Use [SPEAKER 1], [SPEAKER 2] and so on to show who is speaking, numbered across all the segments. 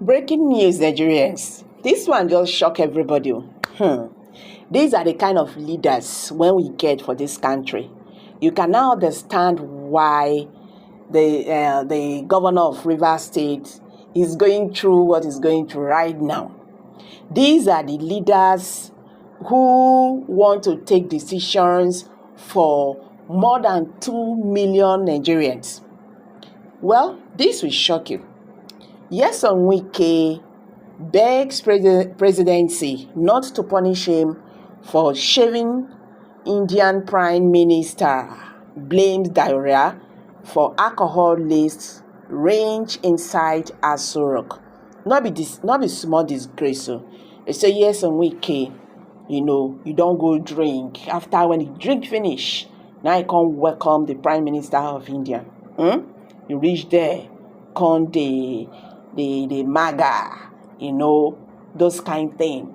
[SPEAKER 1] Breaking news, Nigerians. This one just shock everybody. These are the kind of leaders when we get for this country. You can now understand why the governor of Rivers State is going through what he's going through right now. These are the leaders who want to take decisions for more than 2 million Nigerians. Well, this will shock you. Yes, Wike begs Presidency not to punish him for shaving Indian Prime Minister, blames Diarrhoea for alcohol-laced range inside Aso Rock. Not be small disgrace. So they say yes, Wike, you don't go drink. After when you drink finish, now you come welcome the Prime Minister of India. You reach there, come the MAGA, those kind thing.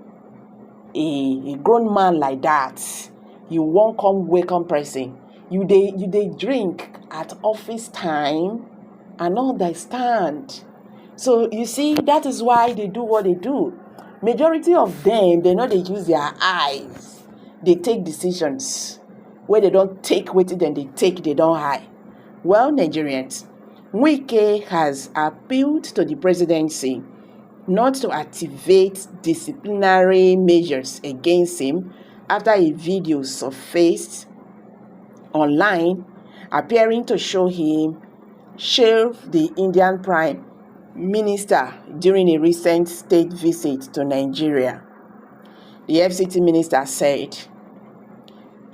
[SPEAKER 1] A grown man like that, you won't come welcome person. You they drink at office time and understand. So you see, that is why they do what they do. Majority of them, they know they use their eyes. They take decisions. Where they don't take with it, then they don't hide. Well, Nigerians, Wike has appealed to the presidency not to activate disciplinary measures against him after a video surfaced online appearing to show him shave the Indian Prime Minister during a recent state visit to Nigeria. The FCT minister said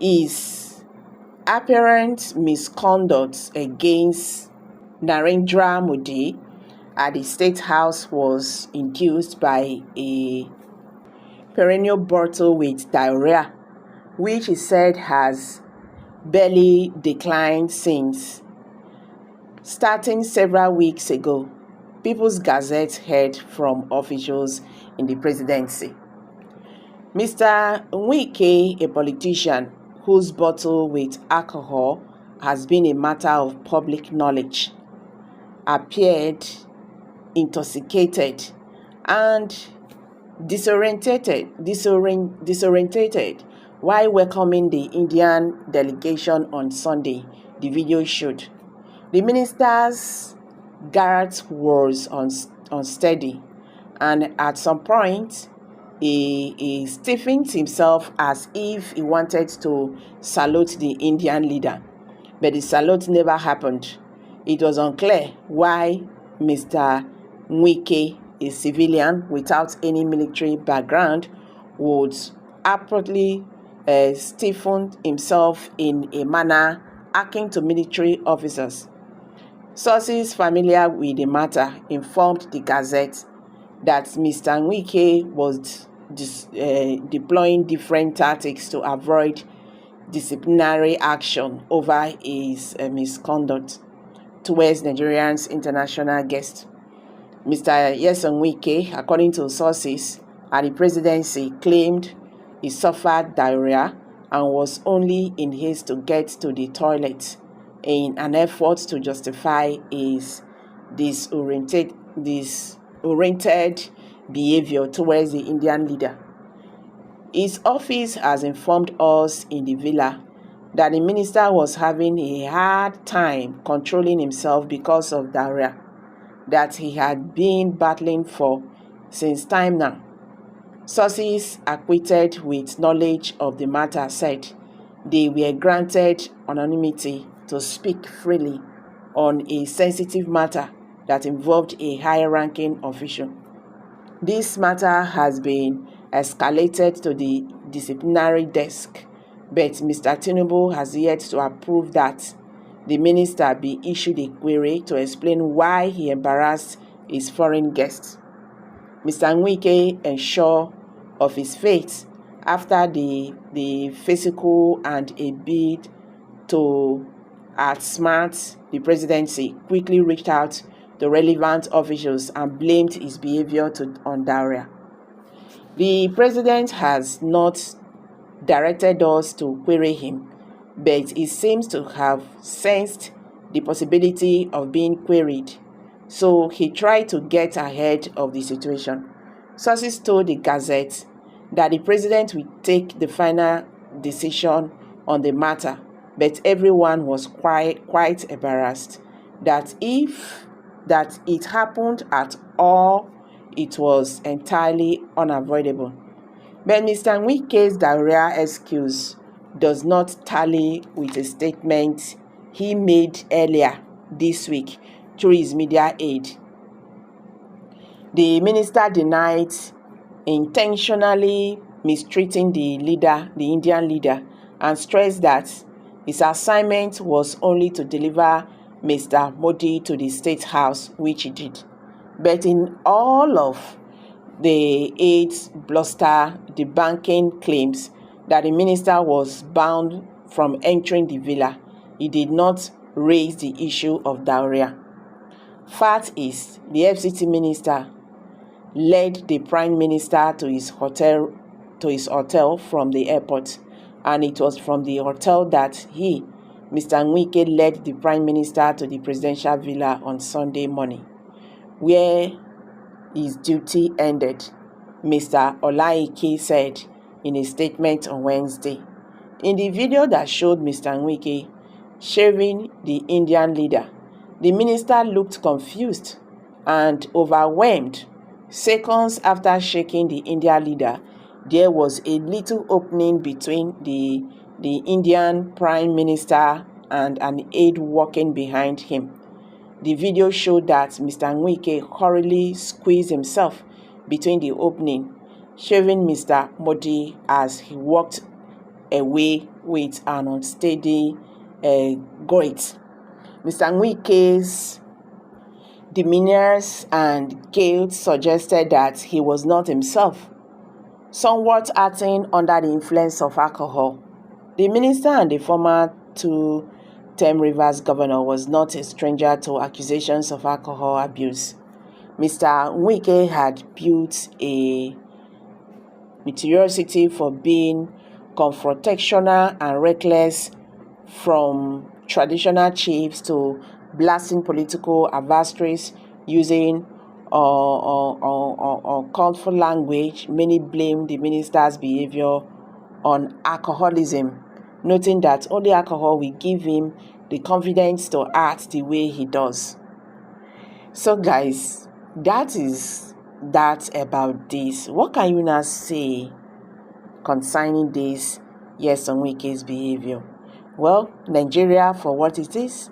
[SPEAKER 1] his apparent misconduct against Narendra Modi at the State House was induced by a perennial battle with diarrhea, which he said has barely declined since starting several weeks ago. People's Gazette heard from officials in the presidency. Mr. Wike, a politician whose battle with alcohol has been a matter of public knowledge, appeared intoxicated and disorientated while welcoming the Indian delegation on Sunday, the video showed. The minister's guard was unsteady, and at some point he stiffened himself as if he wanted to salute the Indian leader, but the salute never happened. It was unclear why Mr. Wike, a civilian without any military background, would abruptly stiffen himself in a manner akin to military officers. Sources familiar with the matter informed the Gazette that Mr. Wike was deploying different tactics to avoid disciplinary action over his misconduct towards Nigerians' international guest. Mr. Wike, according to sources at the presidency, claimed he suffered diarrhea and was only in haste to get to the toilet in an effort to justify his disoriented behavior towards the Indian leader. His office has informed us in the villa that the minister was having a hard time controlling himself because of diarrhea that he had been battling for since time now. Sources acquainted with knowledge of the matter said they were granted anonymity to speak freely on a sensitive matter that involved a high-ranking official. This matter has been escalated to the disciplinary desk, but Mr. Tinubu has yet to approve that the minister be issued a query to explain why he embarrassed his foreign guests. Mr. Wike ensured of his fate after the physical and a bid to outsmart the presidency quickly reached out to relevant officials and blamed his behavior on diarrhea. The president has not directed us to query him, but he seems to have sensed the possibility of being queried. So he tried to get ahead of the situation. Sources told the Gazette that the president will take the final decision on the matter, but everyone was quite embarrassed that if that it happened at all, it was entirely unavoidable. But Mr. Wike's diarrhea excuse does not tally with a statement he made earlier this week through his media aide. The minister denied intentionally mistreating the Indian leader, and stressed that his assignment was only to deliver Mr. Modi to the State House, which he did. But in all of the aide's bluster, debunking claims that the minister was banned from entering the villa, he did not raise the issue of diarrhea. Fact is, the FCT minister led the prime minister to his hotel from the airport, and it was from the hotel that he, Mr. Wike, led the prime minister to the presidential villa on Sunday morning, where his duty ended, Mr. Wike said in a statement on Wednesday. In the video that showed Mr. Wike shaving the Indian leader, the minister looked confused and overwhelmed. Seconds after shaking the Indian leader, there was a little opening between the Indian prime minister and an aide walking behind him. The video showed that Mr. Wike hurriedly squeezed himself between the opening, shaving Mr. Modi as he walked away with an unsteady gait. Mr. Wike's demeanors and guilt suggested that he was not himself, somewhat acting under the influence of alcohol. The minister and the former two-term Rivers governor was not a stranger to accusations of alcohol abuse. Mr. Wike had built a notoriety for being confrontational and reckless, from traditional chiefs to blasting political adversaries using colorful language. Many blame the minister's behavior on alcoholism, noting that only alcohol will give him the confidence to act the way he does. So guys, that is that about this. What can you now say concerning this Nyesom Wike's behavior? Well, Nigeria, for what it is,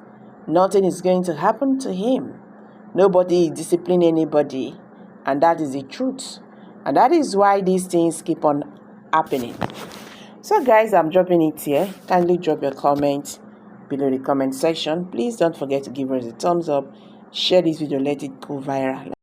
[SPEAKER 1] nothing is going to happen to him. Nobody is disciplining anybody, and that is the truth. And that is why these things keep on happening. So guys, I'm dropping it here. Kindly drop your comment below the comment section. Please don't forget to give us a thumbs up. Share this video, let it go viral.